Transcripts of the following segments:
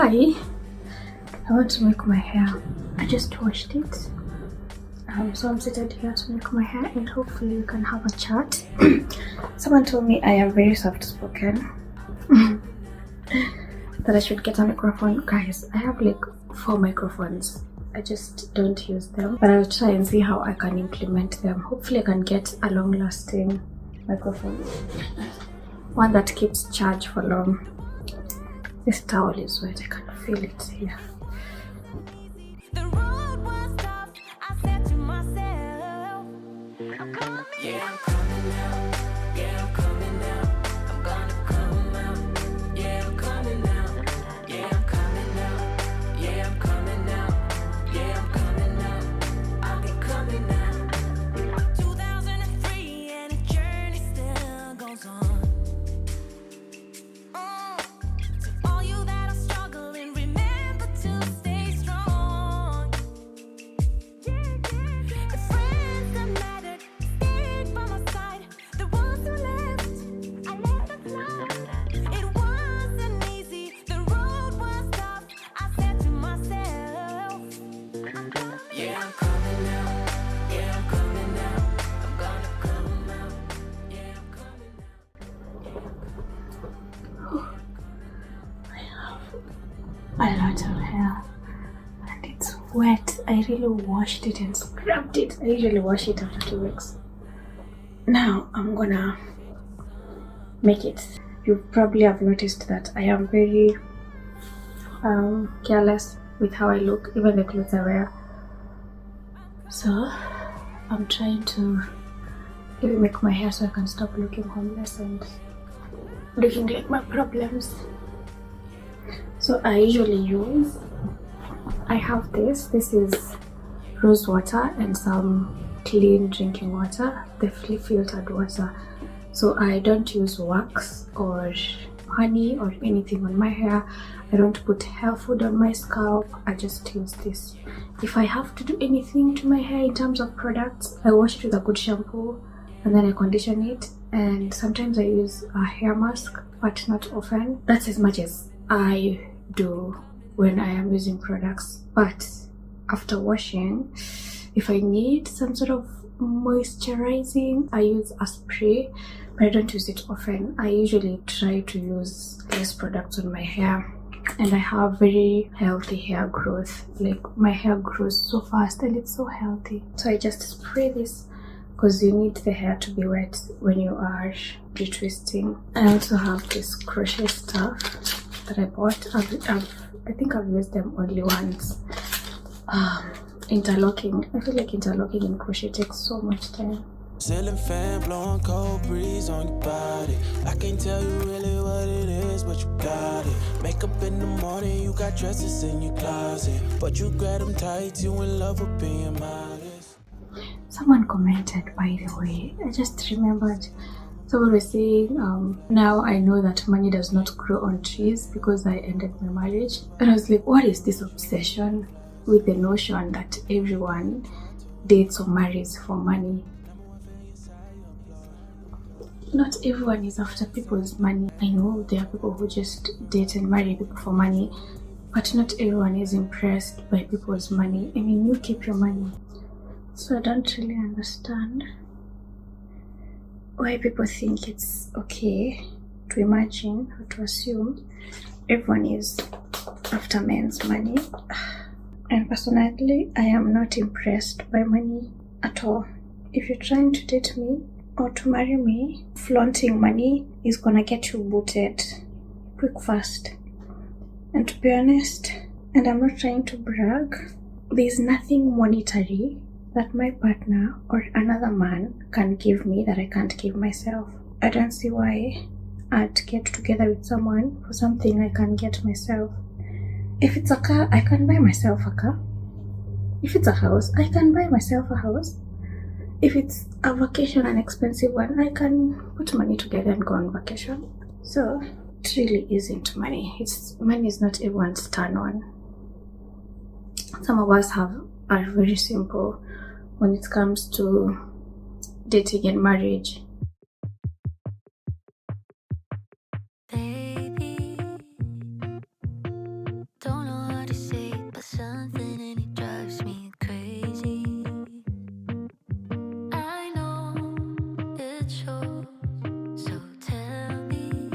Hi, I want to make my hair. I just washed it. So I'm seated here to make my hair and hopefully we can have a chat. Someone told me I am very soft spoken. That I should get a microphone. Guys, I have like 4 microphones. I just don't use them. But I'll try and see how I can implement them. Hopefully I can get a long lasting microphone. One that keeps charge for long. This towel is wet, I can feel it here. A lot of hair and it's wet. I really washed it and scrubbed it. I usually wash it after 2 weeks. Now I'm gonna make it. You probably have noticed that I am very careless with how I look, even the clothes I wear. So I'm trying to really make my hair so I can stop looking homeless and looking like my problems. So I usually I have this is rose water and some clean drinking water, definitely filtered water. So I don't use wax or honey or anything on my hair. I don't put hair food on my scalp. I just use this. If I have to do anything to my hair in terms of products, I wash it with a good shampoo and then I condition it, and sometimes I use a hair mask, but not often. That's as much as I do when I am using products. But after washing, if I need some sort of moisturizing, I use a spray, but I don't use it often. I usually try to use less products on my hair, and I have very healthy hair growth. Like my hair grows so fast and it's so healthy. So I just spray this because you need the hair to be wet when you are retwisting. I also have this crochet stuff that I bought. I think I've used them only once. Interlocking. I feel like interlocking in crochet takes so much time. Ceiling fan blowing cold breeze on your body. I can't tell you really what it is, but you got it. Makeup in the morning, you got dresses in your closet, but you grab them tight, you in love with being modest. Someone commented, by the way, I just remembered. Someone was saying, now I know that money does not grow on trees because I ended my marriage. And I was like, what is this obsession with the notion that everyone dates or marries for money? Not everyone is after people's money. I know there are people who just date and marry people for money, but not everyone is impressed by people's money. I mean, you keep your money. So I don't really understand why people think it's okay to imagine or to assume everyone is after men's money. And personally, I am not impressed by money at all. If you're trying to date me or to marry me, flaunting money is gonna get you booted quick fast. And to be honest, and I'm not trying to brag, there's nothing monetary that my partner or another man can give me that I can't give myself. I don't see why I'd get together with someone for something I can't get myself. If it's a car, I can buy myself a car. If it's a house, I can buy myself a house. If it's a vacation, an expensive one, I can put money together and go on vacation. So it really isn't money. Money is not everyone's turn on. Some of us are very simple when it comes to dating and marriage. something and it drives me crazy. I know it shows, so tell me,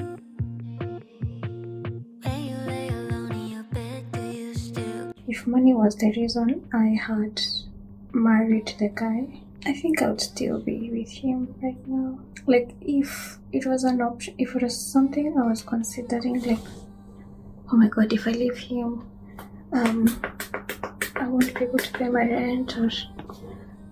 when you lay alone in your bed, do you still? If money was the reason I had married the guy, I think I would still be with him right now. Like, if it was an option, if it was something I was considering, like, oh my god, if I leave him, I won't be able to pay my rent, or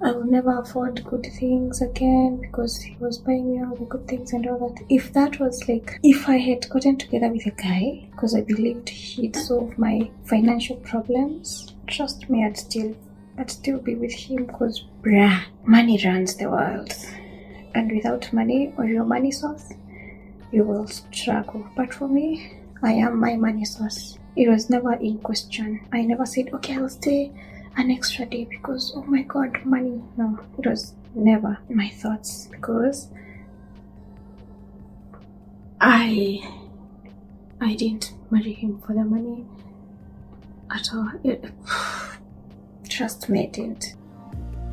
I will never afford good things again because he was buying me all the good things and all that. If that was like, if I had gotten together with a guy because I believed he'd solve my financial problems, trust me, I'd still be with him, because bruh, money runs the world. And without money or your money source, you will struggle. But for me, I am my money source. It was never in question. I never said, okay, I'll stay an extra day because, oh my god, money. No, it was never in my thoughts, because I didn't marry him for the money at all. Trust me, I didn't.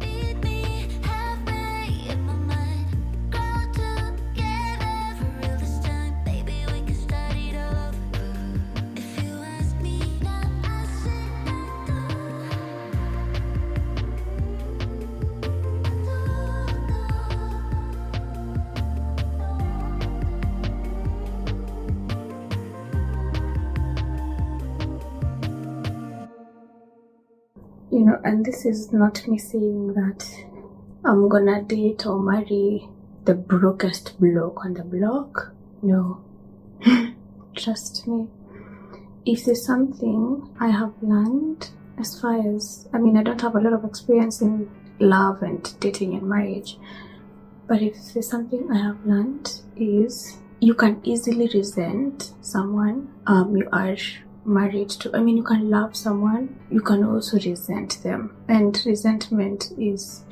Meet me halfway in my mind, grow together for real this time. Maybe we can start it all over. If you ask me now, I say You know, and this is not me saying that I'm gonna date or marry the brokest bloke on the block. No. Trust me. If there's something I have learned, as far as, I mean, I don't have a lot of experience in love and dating and marriage, but if there's something I have learned is you can easily resent someone you are married to. I mean, you can love someone, you can also resent them. And resentment is,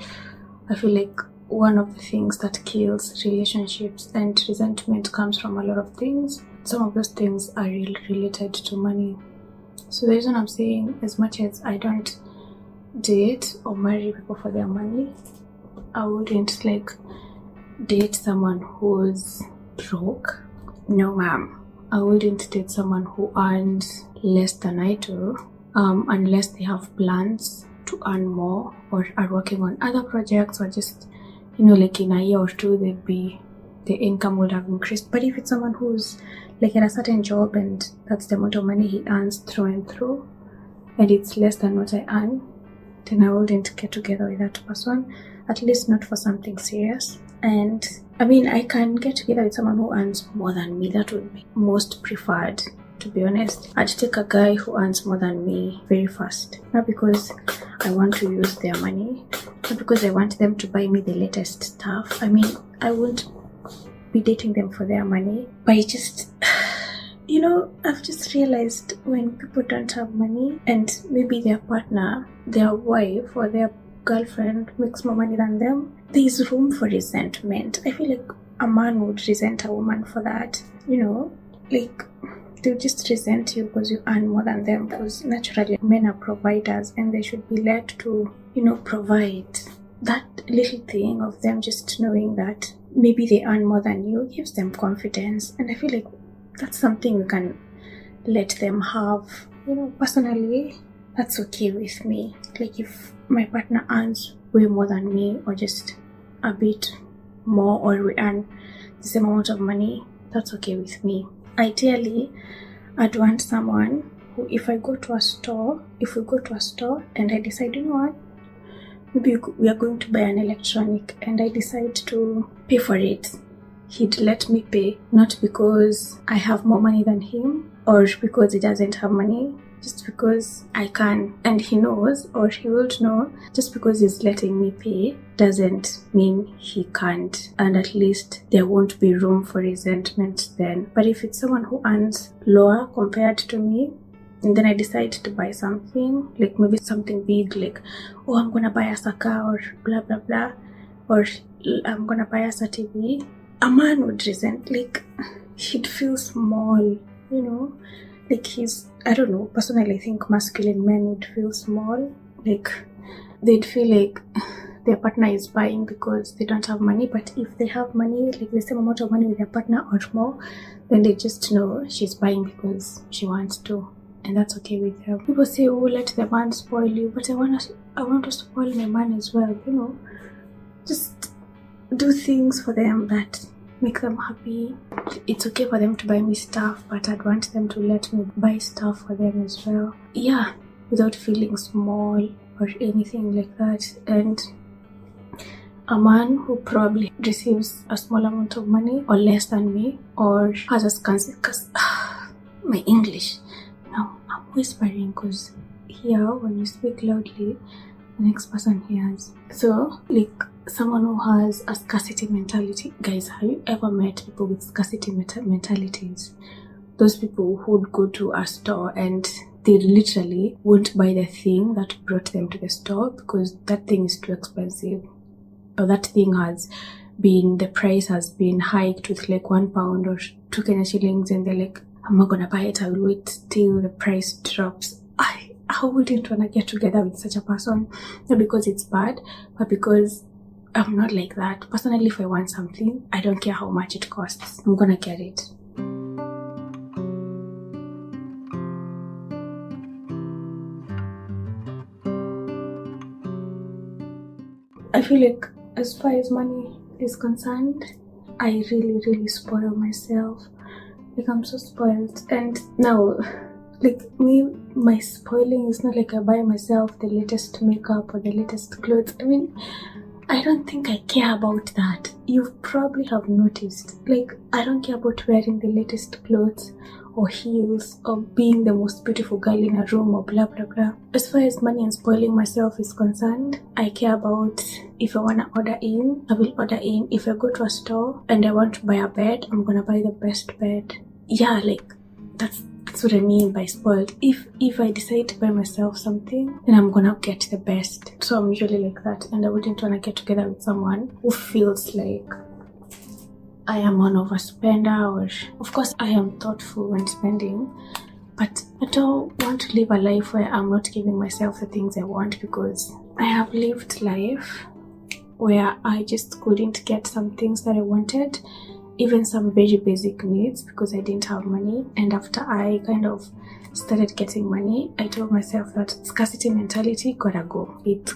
I feel like, one of the things that kills relationships. And resentment comes from a lot of things. Some of those things are related to money. So the reason I'm saying, as much as I don't date or marry people for their money, I wouldn't like date someone who's broke. No ma'am. I wouldn't date someone who earns less than I do, unless they have plans to earn more or are working on other projects, or just, you know, like in a year or two the income would have increased. But if it's someone who's like in a certain job and that's the amount of money he earns through and through, and it's less than what I earn, then I wouldn't get together with that person, at least not for something serious. And I mean, I can get together with someone who earns more than me. That would be most preferred, to be honest. I'd take a guy who earns more than me very fast. Not because I want to use their money, not because I want them to buy me the latest stuff. I mean, I won't be dating them for their money, but it just, you know, I've just realized when people don't have money and maybe their partner, their wife or their girlfriend makes more money than them, there's room for resentment. I feel like a man would resent a woman for that, you know, like they'll just resent you because you earn more than them, because naturally men are providers and they should be led to, you know, provide. That little thing of them just knowing that maybe they earn more than you gives them confidence, and I feel like that's something we can let them have. You know, personally, that's okay with me. Like if my partner earns way more than me, or just a bit more, or we earn the same amount of money, that's okay with me. Ideally, I'd want someone who, if we go to a store and I decide, you know what, maybe we are going to buy an electronic and I decide to pay for it, he'd let me pay, not because I have more money than him or because he doesn't have money, just because I can. And he knows, or he would know, just because he's letting me pay doesn't mean he can't, and at least there won't be room for resentment then. But if it's someone who earns lower compared to me, and then I decide to buy something, like maybe something big, like, oh, I'm gonna buy us a car or blah blah blah, or I'm gonna buy us a TV, a man would resent, like he'd feel small, you know, like I don't know, personally I think masculine men would feel small, like they'd feel like their partner is buying because they don't have money. But if they have money, like the same amount of money with their partner or more, then they just know she's buying because she wants to, and that's okay with them. People say, oh, let the man spoil you, but I want to spoil my man as well, you know. Just do things for them that make them happy. It's okay for them to buy me stuff, but I'd want them to let me buy stuff for them as well. Yeah, without feeling small or anything like that. And a man who probably receives a small amount of money or less than me, or has a scarcity, because my English, now I'm whispering because here when you speak loudly, the next person hears. So like someone who has a scarcity mentality. Guys, have you ever met people with scarcity mentalities? Those people who would go to a store and they literally won't buy the thing that brought them to the store because that thing is too expensive. But that thing the price has been hiked with like £1 or 2 Kenya shillings, and they're like, I'm not gonna buy it, I will wait till the price drops. I wouldn't wanna get together with such a person, not because it's bad, but because I'm not like that. Personally, if I want something, I don't care how much it costs, I'm gonna get it. I feel like as far as money is concerned, I really spoil myself. Like I'm so spoiled. And now, like my spoiling is not like I buy myself the latest makeup or the latest clothes. I mean, I don't think I care about that. You probably have noticed. Like, I don't care about wearing the latest clothes or heels or being the most beautiful girl in a room or blah blah blah. As far as money and spoiling myself is concerned, I care about if I want to order in, I will order in. If I go to a store and I want to buy a bed, I'm gonna buy the best bed. Yeah, like that's what I mean by spoiled. If I decide to buy myself something, then I'm gonna get the best. So I'm usually like that, and I wouldn't wanna get together with someone who feels like I am an overspender, or of course I am thoughtful when spending, but I don't want to live a life where I'm not giving myself the things I want, because I have lived life where I just couldn't get some things that I wanted, even some very basic needs, because I didn't have money. And after I kind of started getting money, I told myself that scarcity mentality gotta go. It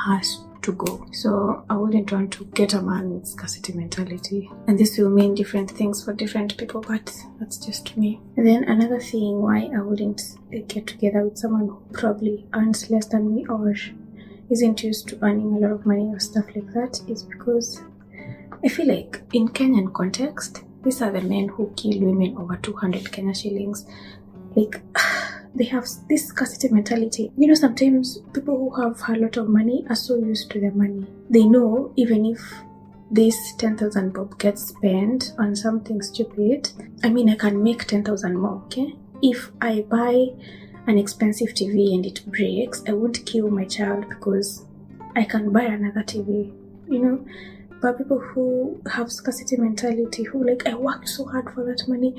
has to go. So I wouldn't want to get a man with scarcity mentality, and this will mean different things for different people, but that's just me. And then another thing why I wouldn't get together with someone who probably earns less than me or isn't used to earning a lot of money or stuff like that is because I feel like in Kenyan context, these are the men who kill women over 200 Kenya shillings. Like, they have this scarcity mentality. You know, sometimes people who have a lot of money are so used to their money. They know even if this 10,000 bob gets spent on something stupid, I mean, I can make 10,000 more, okay? If I buy an expensive TV and it breaks, I won't kill my child because I can buy another TV, you know? But people who have scarcity mentality, who like, I worked so hard for that money,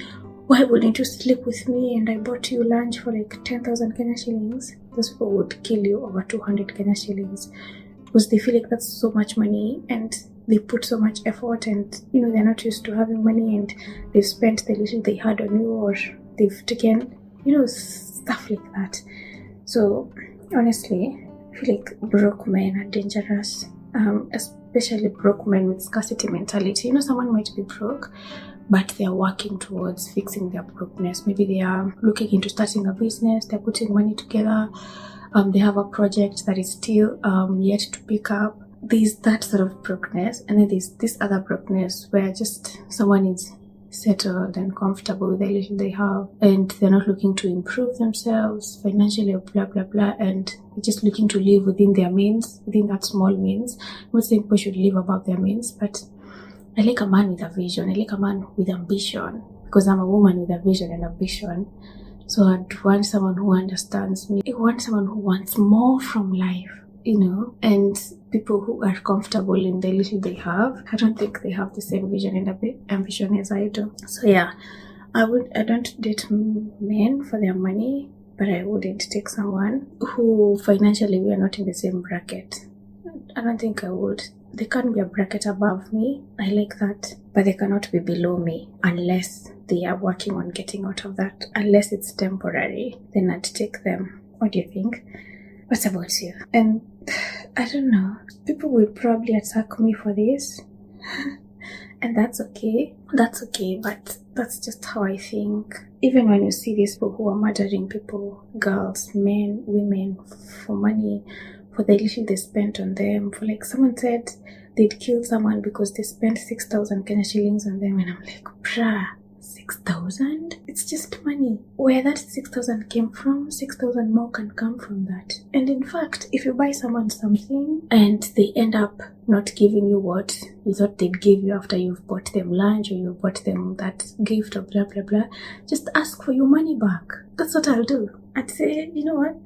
why wouldn't you sleep with me and I bought you lunch for like 10,000 Kenya shillings? Those people would kill you over 200 Kenya shillings because they feel like that's so much money and they put so much effort, and you know, they're not used to having money and they've spent the little they had on you, or they've taken, you know, stuff like that. So honestly, I feel like broke men are dangerous, especially broke men with scarcity mentality. You know, someone might be broke, but they are working towards fixing their brokenness. Maybe they are looking into starting a business, they're putting money together, they have a project that is still yet to pick up. There's that sort of brokenness, and then there's this other brokenness where just someone is settled and comfortable with the little they have, and they're not looking to improve themselves financially or blah blah blah, and they're just looking to live within their means, within that small means. I'm not saying people should live above their means, but I like a man with a vision. I like a man with ambition, because I'm a woman with a vision and ambition. So I'd want someone who understands me. I want someone who wants more from life, you know, and people who are comfortable in the little they have. I don't think they have the same vision and ambition as I do. So yeah, I don't date men for their money, but I wouldn't take someone who financially we are not in the same bracket. I don't think I would. They can't be a bracket above me. I like that. But they cannot be below me unless they are working on getting out of that. Unless it's temporary, then I'd take them. What do you think? What about you? And I don't know. People will probably attack me for this. And that's okay. That's okay, but that's just how I think. Even when you see these people who are murdering people, girls, men, women, for money, for the little they spent on them, for like someone said they'd kill someone because they spent 6,000 Kenya shillings on them, and I'm like, bruh, 6,000? It's just money. Where that 6,000 came from, 6,000 more can come from that. And in fact, if you buy someone something and they end up not giving you what you thought they'd give you after you've bought them lunch or you bought them that gift or blah blah blah, just ask for your money back. That's what I'll do. I'd say, you know what?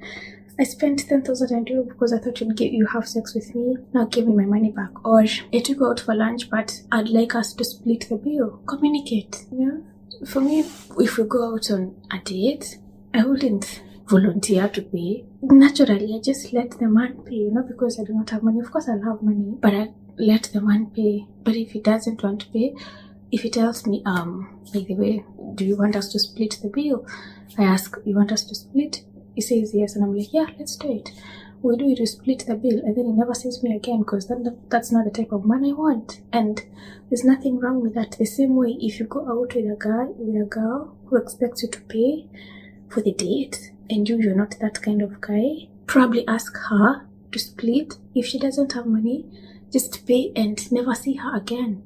I spent 10,000 on you because I thought you have sex with me. Now give me my money back. Or I took you out for lunch, but I'd like us to split the bill. Communicate. You know? For me, if we go out on a date, I wouldn't volunteer to pay. Naturally, I just let the man pay. Not because I do not have money. Of course, I'll have money, but I let the man pay. But if he doesn't want to pay, if he tells me, by the way, do you want us to split the bill? I ask, you want us to split? He says yes, and I'm like, yeah, let's do it. We do it, we split the bill, and then he never sees me again because that's not the type of man I want. And there's nothing wrong with that. The same way, if you go out with a girl who expects you to pay for the date, and you're not that kind of guy, probably ask her to split. If she doesn't have money, just pay and never see her again.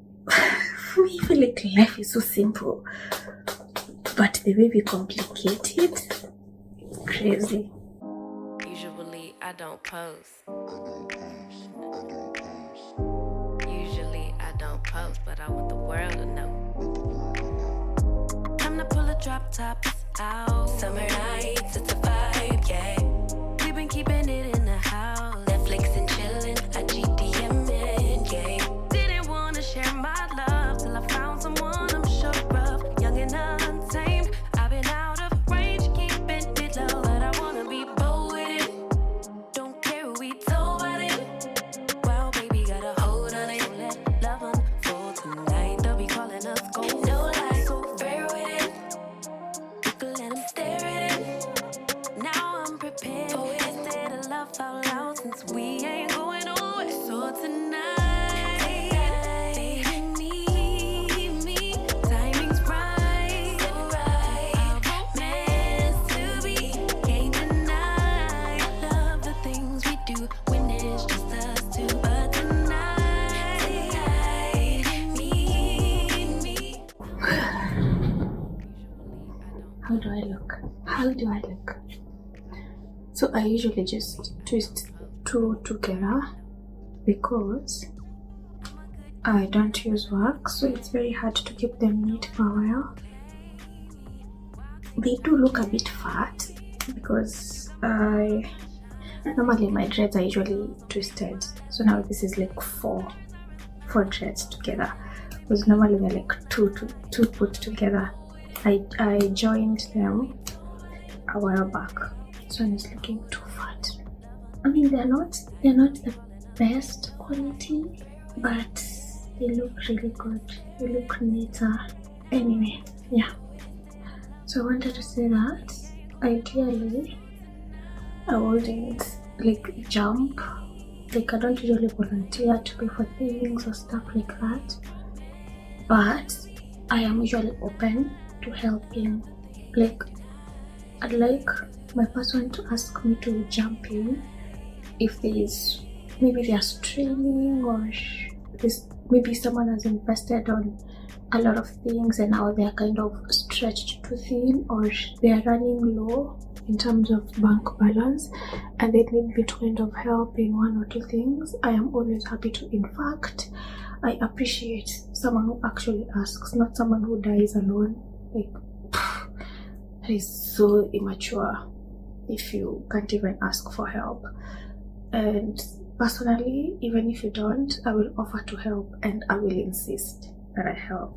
For me, I feel like life is so simple, but the way we complicate it, crazy. Usually I don't post. Usually I don't post, but I want the world to know. Time to pull the drop tops out. Summer nights, it's a vibe, yeah. We've been keeping it in the house. Netflix and chilling, I GDMing, yeah. Didn't wanna share my love till I found someone I'm sure of. Young and untamed, I've been out of range, keeping it low, but I wanna be bold with it. Don't care who we told about it. Well, baby, got a hold on it. Let love unfold tonight. They'll be calling us gold. No lie, so fair with it. You can let them stare at it. Now I'm prepared. Oh, instead of love out loud, since we ain't going nowhere. So tonight, baby, need me. Timing's right, so right. Our romance to be, can't deny. Love the things we do when it's just us two. But tonight, need me. How do I look? So I usually just twist two together because I don't use wax, so it's very hard to keep them neat for a while. They do look a bit fat because normally my dreads are usually twisted, so now this is like four dreads together, because normally they're like two put together. I joined them a while back, so it's looking too fat. I mean, they're not the best quality, but they look really good. They look neater. Anyway, yeah. So I wanted to say that ideally I wouldn't like jump. Like I don't usually volunteer to pay for things or stuff like that, but I am usually open to helping. Like I'd like my person to ask me to jump in if maybe they are streaming, or maybe someone has invested on a lot of things and now they are kind of stretched too thin, or they are running low in terms of bank balance and they need me to kind of help in one or two things. I am always happy to. In fact, I appreciate someone who actually asks, not someone who dies alone. Like, that is so immature if you can't even ask for help. And personally, even if you don't, I will offer to help and I will insist that I help.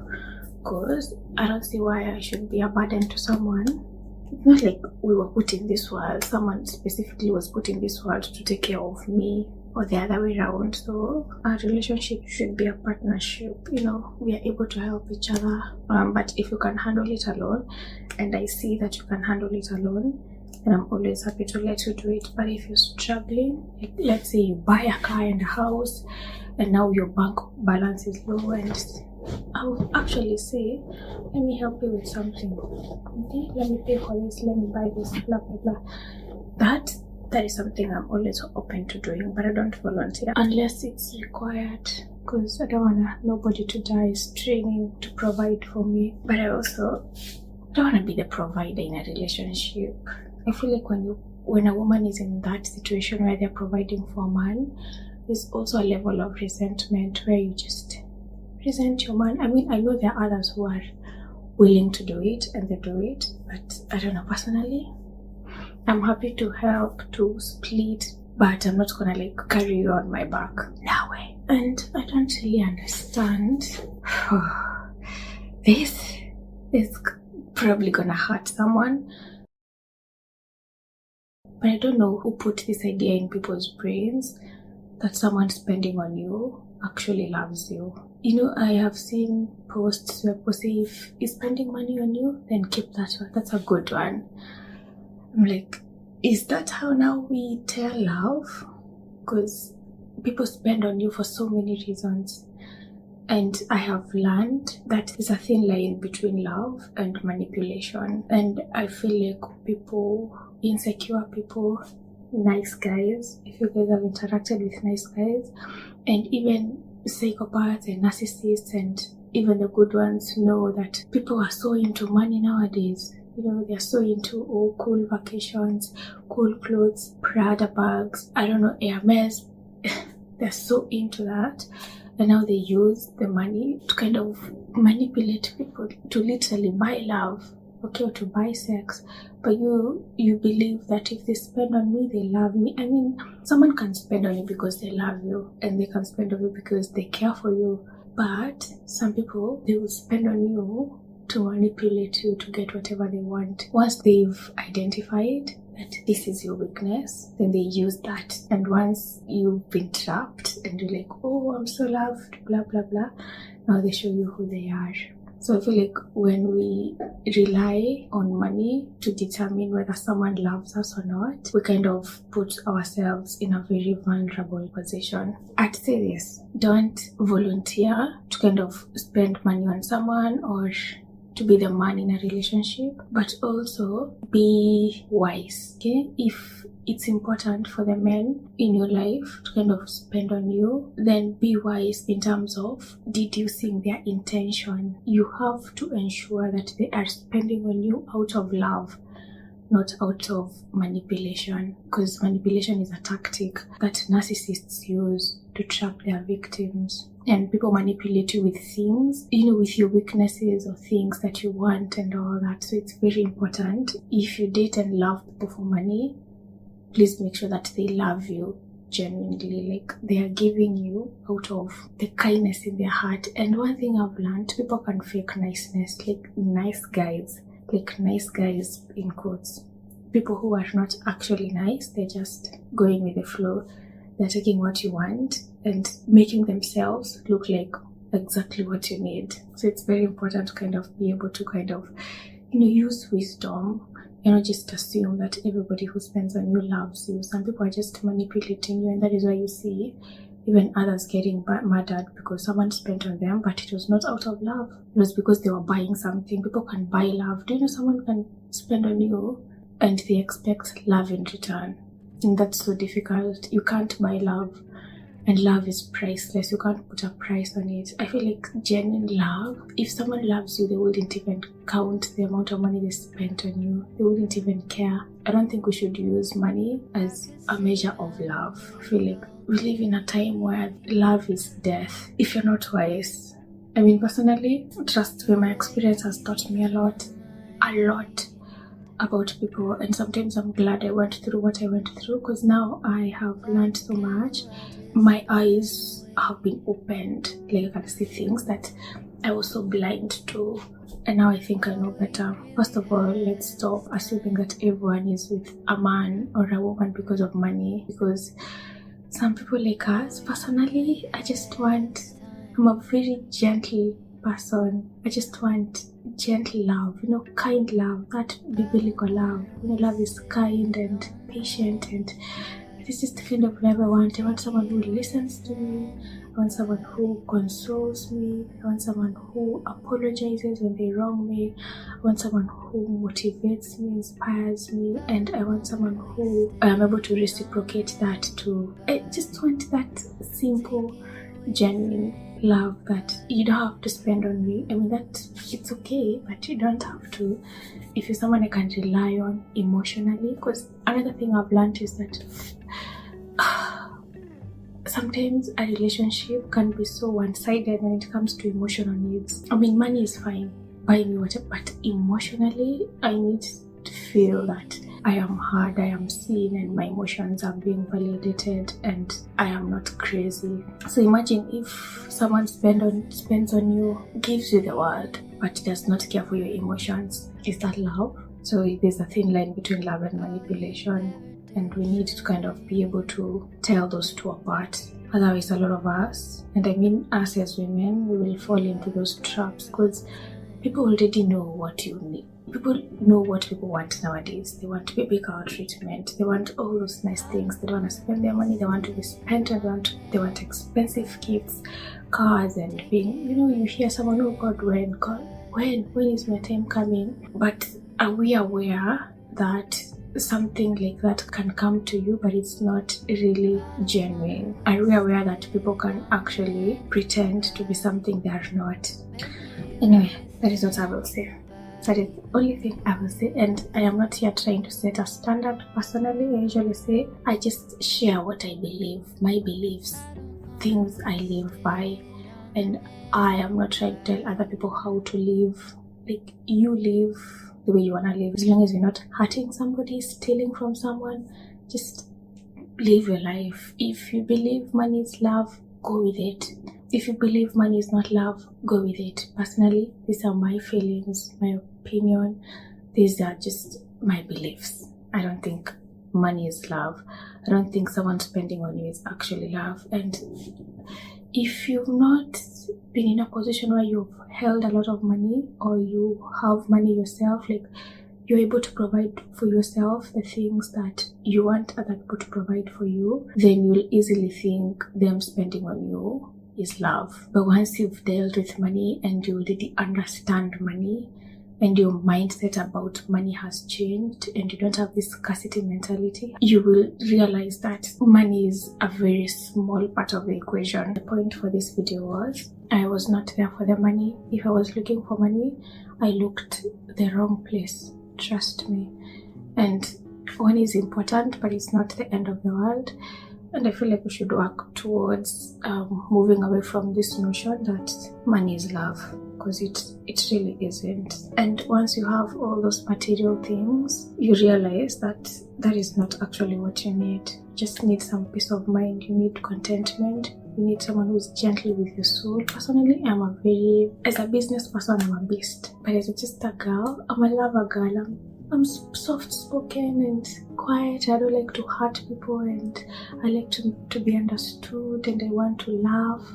Because I don't see why I should be a burden to someone. It's not like we were put in this world, someone specifically was put in this world to take care of me, or the other way around. So our relationship should be a partnership, you know, we are able to help each other. But if you can handle it alone, and I see that you can handle it alone, then I'm always happy to let you do it. But if you're struggling, like, let's say you buy a car and a house, and now your bank balance is low, and I would actually say, let me help you with something. Okay, let me pay for this, let me buy this, blah blah blah. That is something I'm always open to doing, but I don't volunteer unless it's required, because I don't want nobody to die straining to provide for me. But I also don't want to be the provider in a relationship. I feel like when a woman is in that situation where they're providing for a man, there's also a level of resentment where you just resent your man. I mean, I know there are others who are willing to do it and they do it, but I don't know, personally, I'm happy to help to split, but I'm not gonna like carry you on my back. No way. And I don't really understand. This is probably gonna hurt someone, but I don't know who put this idea in people's brains that someone spending on you actually loves you. You know, I have seen posts where people say, if he's spending money on you, then keep that one. That's a good one. I'm like, is that how now we tell love? Because people spend on you for so many reasons. And I have learned that there's a thin line between love and manipulation. And I feel like people, insecure people, nice guys, if you guys have interacted with nice guys, and even psychopaths and narcissists and even the good ones, know that people are so into money nowadays. You know, they're so into cool vacations, cool clothes, Prada bags, I don't know, Hermes. They're so into that, and now they use the money to kind of manipulate people to literally buy love, okay, or to buy sex. But you believe that if they spend on me, they love me. I mean, someone can spend on you because they love you, and they can spend on you because they care for you. But some people, they will spend on you to manipulate you to get whatever they want. Once they've identified that this is your weakness, then they use that. And once you've been trapped and you're like, oh, I'm so loved, blah blah blah, now they show you who they are. So I feel like when we rely on money to determine whether someone loves us or not, we kind of put ourselves in a very vulnerable position. I'd say this: don't volunteer to kind of spend money on someone or to be the man in a relationship, but also be wise, okay? If it's important for the men in your life to kind of spend on you, then be wise in terms of deducing their intention. You have to ensure that they are spending on you out of love, not out of manipulation, because manipulation is a tactic that narcissists use to trap their victims. And people manipulate you with things, you know, with your weaknesses or things that you want and all that. So it's very important. If you date and love people for money, please make sure that they love you genuinely, like they are giving you out of the kindness in their heart. And one thing I've learned, people can fake niceness, like nice guys in quotes. People who are not actually nice, they're just going with the flow. They're taking what you want and making themselves look like exactly what you need. So it's very important to kind of be able to kind of, you know, use wisdom. You know, just assume that everybody who spends on you loves you. Some people are just manipulating you, and that is why you see even others getting murdered because someone spent on them, but it was not out of love. It was because they were buying something. People can buy love. Do you know someone can spend on you and they expect love in return? And that's so difficult. You can't buy love, and love is priceless. You can't put a price on it. I feel like genuine love, if someone loves you, they wouldn't even count the amount of money they spent on you. They wouldn't even care. I don't think we should use money as a measure of love. I feel like we live in a time where love is death if you're not wise. I mean, personally, trust me, my experience has taught me a lot about people, and sometimes I'm glad I went through what I went through, because now I have learned so much. My eyes have been opened, like I can see things that I was so blind to, and now I think I know better. First of all, let's stop assuming that everyone is with a man or a woman because of money, because some people like us, personally, I'm a very gentle person. I just want gentle love, kind love, that biblical love. Love is kind and patient, and this is the kind of love I want. I want someone who listens to me. I want someone who consoles me. I want someone who apologizes when they wrong me. I want someone who motivates me, inspires me, and I want someone who I am able to reciprocate that to. I just want that simple, genuine love that you don't have to spend on me. I mean, that it's okay, but you don't have to. If you're someone I can rely on emotionally, because another thing I've learned is that sometimes a relationship can be so one-sided when it comes to emotional needs. I mean, money is fine, buy me whatever, but emotionally, I need to feel that I am heard, I am seen, and my emotions are being validated, and I am not crazy. So imagine if someone spends on you, gives you the world, but does not care for your emotions. Is that love? So there's a thin line between love and manipulation, and we need to kind of be able to tell those two apart. Otherwise, a lot of us, and I mean us as women, we will fall into those traps because people already know what you need. People know what people want nowadays. They want baby girl treatment. They want all those nice things. They don't want to spend their money. They want to be spent, and they want expensive gifts, cars, and being, you hear someone, oh God, when is my time coming? But are we aware that something like that can come to you, but it's not really genuine? Are we aware that people can actually pretend to be something they are not? Anyway, that is what I will say. That is the only thing I will say, and I am not here trying to set a standard. Personally, I usually say I just share what I believe, my beliefs, things I live by, and I am not trying to tell other people how to live. Like, you live the way you want to live, as long as you're not hurting somebody, stealing from someone. Just live your life. If you believe money is love, go with it. If you believe money is not love, go with it. Personally, these are my feelings, my opinion. These are just my beliefs. I don't think money is love. I don't think someone spending on you is actually love. And if you've not been in a position where you've held a lot of money, or you have money yourself, like you're able to provide for yourself the things that you want other people to provide for you, then you'll easily think them spending on you is love. But once you've dealt with money and you already understand money, and your mindset about money has changed, and you don't have this scarcity mentality, you will realize that money is a very small part of the equation. The point for this video was, I was not there for the money. If I was looking for money, I looked the wrong place. Trust me. And money is important, but it's not the end of the world. And I feel like we should work towards moving away from this notion that money is love, because it really isn't. And once you have all those material things, you realize that that is not actually what you need. You just need some peace of mind. You need contentment. You need someone who's gentle with your soul. Personally, as a business person, I'm a beast. But as just a girl, I'm a lover girl. I'm soft-spoken and quiet. I don't like to hurt people, and I like to be understood, and I want to laugh.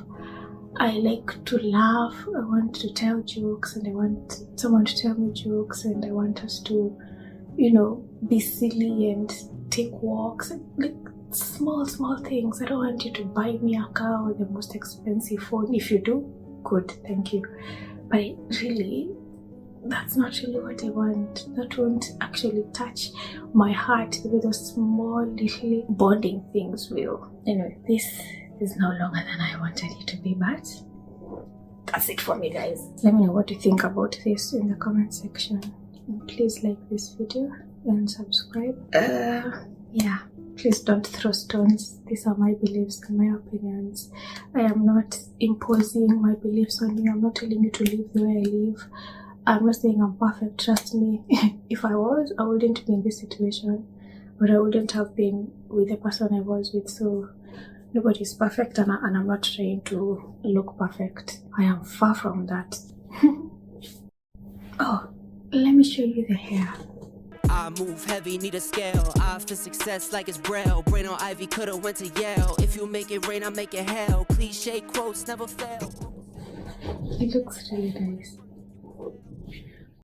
I like to laugh. I want to tell jokes, and I want someone to tell me jokes, and I want us to, be silly and take walks. Like small things. I don't want you to buy me a car or the most expensive phone. If you do, good, thank you. But really, that's not really what I want. That won't actually touch my heart the way those small little bonding things will. Anyway, this is no longer than I wanted it to be, but that's it for me, guys. Let me know what you think about this in the comment section, and please like this video and subscribe. Yeah, please don't throw stones. These are my beliefs and my opinions. I am not imposing my beliefs on you. I'm not telling you to live the way I live. I'm not saying I'm perfect, trust me. If I was, I wouldn't be in this situation, but I wouldn't have been with the person I was with. So Nobody's perfect, and I'm not trying to look perfect. I am far from that. Oh, let me show you the hair. I move heavy, need a scale. I for success like it's Braille. Brain on Ivy, coulda went to Yale. If you make it rain, I make it hell. Cliche quotes never fail. It looks really nice.